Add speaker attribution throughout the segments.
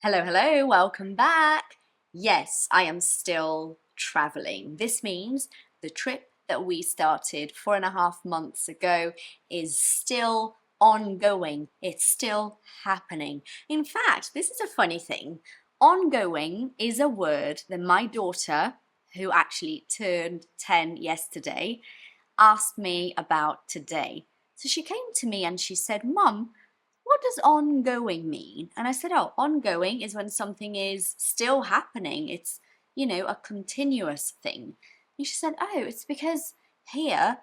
Speaker 1: Hello, hello, welcome back. Yes, I am still traveling. This means the trip that we started 4.5 months ago is still ongoing. It's still happening. In fact, this is a funny thing. Ongoing is a word that my daughter, who actually turned 10 yesterday, asked me about today. So she came to me and she said, Mum, what does ongoing mean? And I said, oh, ongoing is when something is still happening. It's, a continuous thing. And she said, oh, it's because here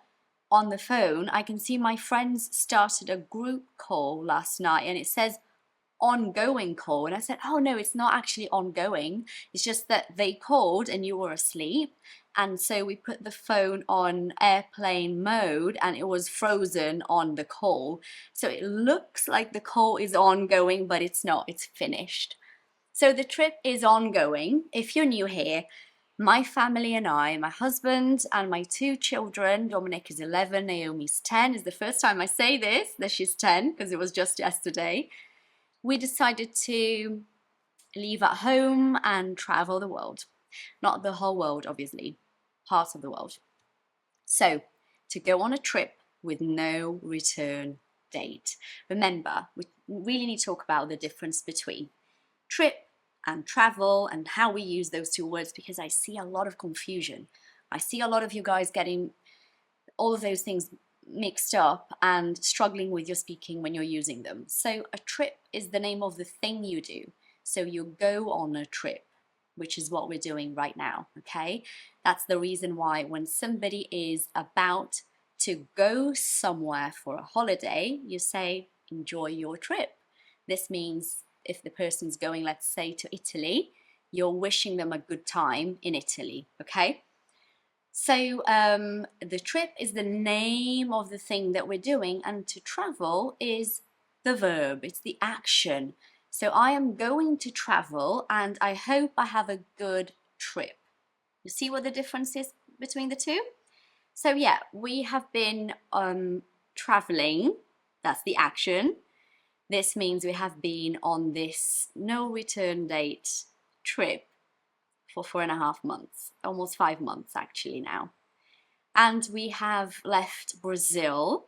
Speaker 1: on the phone, I can see my friends started a group call last night and it says ongoing call. And I said, oh no, it's not actually ongoing. It's just that they called and you were asleep. And so we put the phone on airplane mode and it was frozen on the call. So it looks like the call is ongoing, but it's not, it's finished. So the trip is ongoing. If you're new here, my family and I, my husband and my two children, Dominic is 11, Naomi's 10, is the first time I say this, that she's 10, because it was just yesterday. We decided to leave at home and travel the world. Not the whole world, obviously, part of the world. So, to go on a trip with no return date. Remember, we really need to talk about the difference between trip and travel and how we use those two words because I see a lot of confusion. I see a lot of you guys getting all of those things mixed up and struggling with your speaking when you're using them. So a trip is the name of the thing you do. So you go on a trip, which is what we're doing right now, okay? That's the reason why when somebody is about to go somewhere for a holiday, you say, enjoy your trip. This means if the person's going, let's say, to Italy, you're wishing them a good time in Italy, okay? So the trip is the name of the thing that we're doing, and to travel is the verb, it's the action. So I am going to travel and I hope I have a good trip. You see what the difference is between the two? So yeah, we have been traveling, that's the action. This means we have been on this no return date trip for 4.5 months, almost 5 months actually now. And we have left Brazil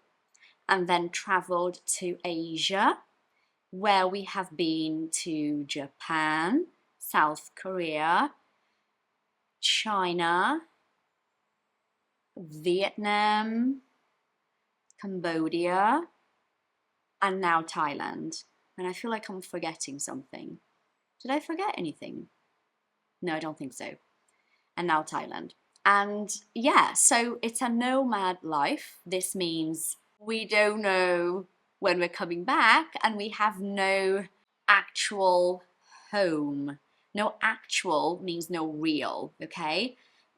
Speaker 1: and then traveled to Asia, where we have been to Japan, South Korea, China, Vietnam, Cambodia, and now Thailand. And I feel like I'm forgetting something. Did I forget anything? No, I don't think so. And now Thailand. And yeah, so it's a nomad life. This means we don't know when we're coming back and we have no actual home. No actual means no real, okay?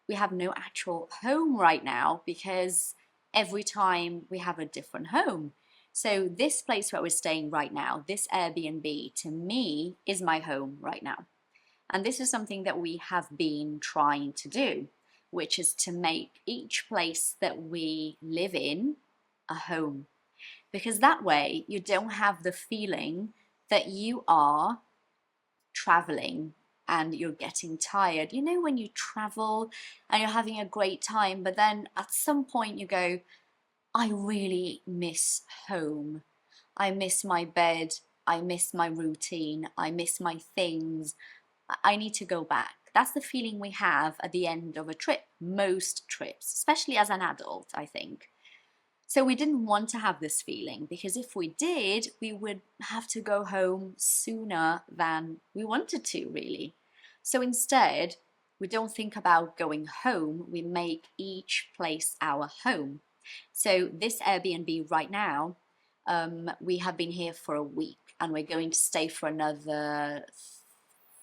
Speaker 1: We have no actual home right now because every time we have a different home. So this place where we're staying right now, this Airbnb, to me is my home right now. And this is something that we have been trying to do, which is to make each place that we live in a home. Because that way you don't have the feeling that you are traveling and you're getting tired. You know, when you travel and you're having a great time, but then at some point you go, I really miss home. I miss my bed. I miss my routine. I miss my things. I need to go back. That's the feeling we have at the end of a trip, most trips, especially as an adult, I think. So we didn't want to have this feeling because if we did, we would have to go home sooner than we wanted to, really. So instead, we don't think about going home, we make each place our home. So this Airbnb right now, we have been here for a week and we're going to stay for another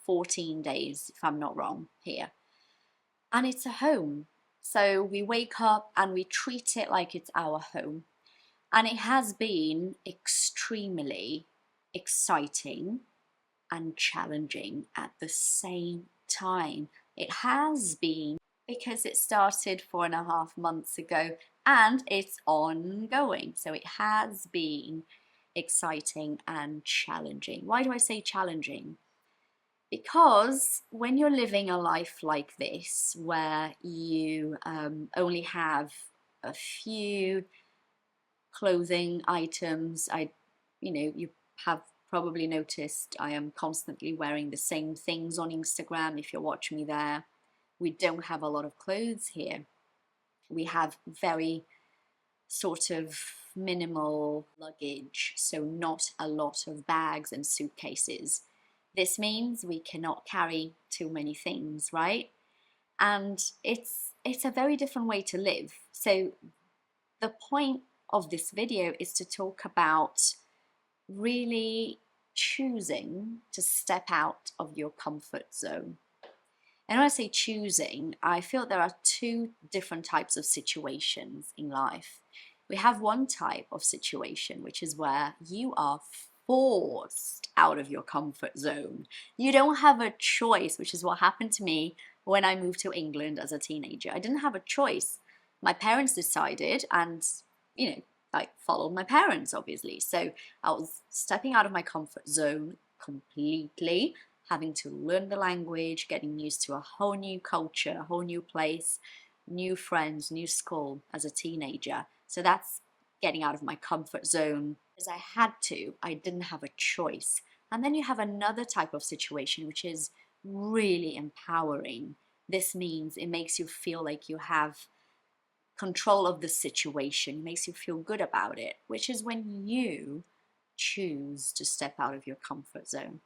Speaker 1: 14 days, if I'm not wrong, here. And it's a home. So we wake up and we treat it like it's our home. And it has been extremely exciting and challenging at the same time. It has been because it started 4.5 months ago and it's ongoing. So it has been exciting and challenging. Why do I say challenging? Because when you're living a life like this, where you only have a few clothing items, you have probably noticed I am constantly wearing the same things on Instagram. If you're watching me there, we don't have a lot of clothes here. We have very sort of minimal luggage, so not a lot of bags and suitcases. This means we cannot carry too many things, right? And it's a very different way to live. So the point of this video is to talk about really choosing to step out of your comfort zone. And when I say choosing, I feel there are two different types of situations in life. We have one type of situation, which is where you are forced out of your comfort zone. You don't have a choice, which is what happened to me when I moved to England as a teenager. I didn't have a choice. My parents decided, and I followed my parents, obviously. So I was stepping out of my comfort zone completely, having to learn the language, getting used to a whole new culture, a whole new place, new friends, new school as a teenager. So that's getting out of my comfort zone. As I had to, I didn't have a choice. And then you have another type of situation, which is really empowering. This means it makes you feel like you have control of the situation, makes you feel good about it, which is when you choose to step out of your comfort zone.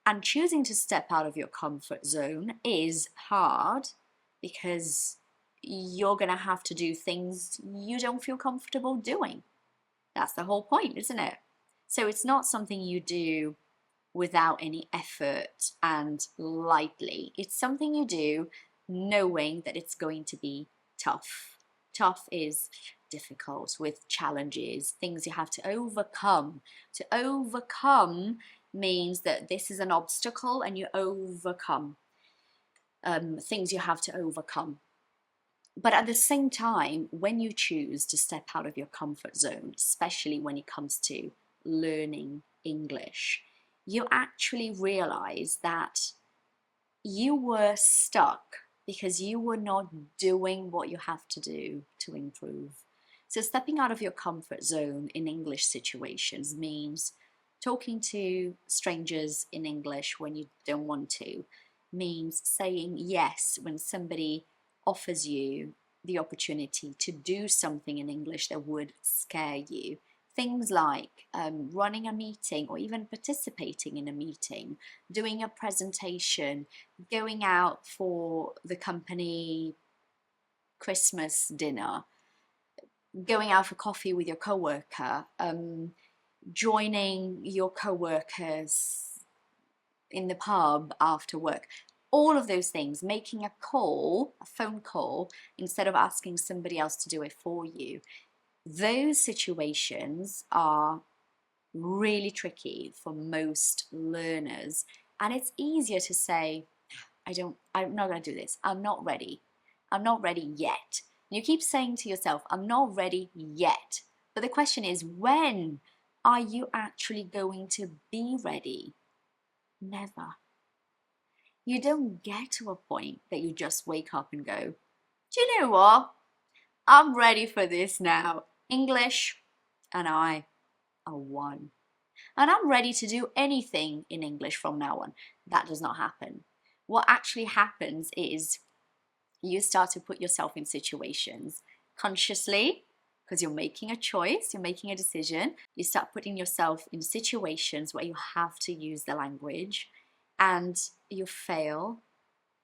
Speaker 1: And choosing to step out of your comfort zone is hard because you're going to have to do things you don't feel comfortable doing. That's the whole point, isn't it? So it's not something you do without any effort and lightly. It's something you do knowing that it's going to be tough. Tough is difficult, with challenges, things you have to overcome. To overcome means that this is an obstacle and you overcome things you have to overcome. But at the same time, when you choose to step out of your comfort zone, especially when it comes to learning English, you actually realize that you were stuck because you were not doing what you have to do to improve. So stepping out of your comfort zone in English situations means talking to strangers in English when you don't want to, means saying yes when somebody offers you the opportunity to do something in English that would scare you. Things like running a meeting or even participating in a meeting, doing a presentation, going out for the company Christmas dinner, going out for coffee with your coworker, joining your coworkers in the pub after work. All of those things, making a call, a phone call, instead of asking somebody else to do it for you. Those situations are really tricky for most learners, and it's easier to say, I'm not going to do this. I'm not ready. I'm not ready yet. You keep saying to yourself, I'm not ready yet. But the question is, when are you actually going to be ready? Never. You don't get to a point that you just wake up and go, do you know what? I'm ready for this now. English and I are one. And I'm ready to do anything in English from now on. That does not happen. What actually happens is you start to put yourself in situations consciously, because you're making a choice, you're making a decision. You start putting yourself in situations where you have to use the language, and you fail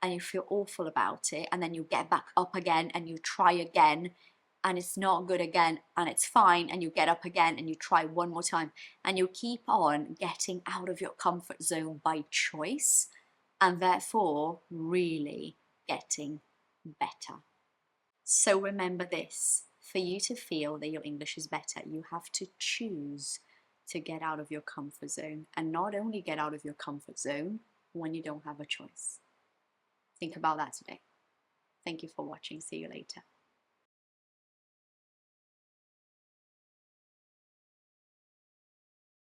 Speaker 1: and you feel awful about it, and then you get back up again and you try again, and it's not good again, and it's fine, and you get up again and you try one more time, and you keep on getting out of your comfort zone by choice, and therefore really getting better. So remember this, for you to feel that your English is better, you have to choose to get out of your comfort zone, and not only get out of your comfort zone when you don't have a choice. Think about that today. Thank you for watching. See you later.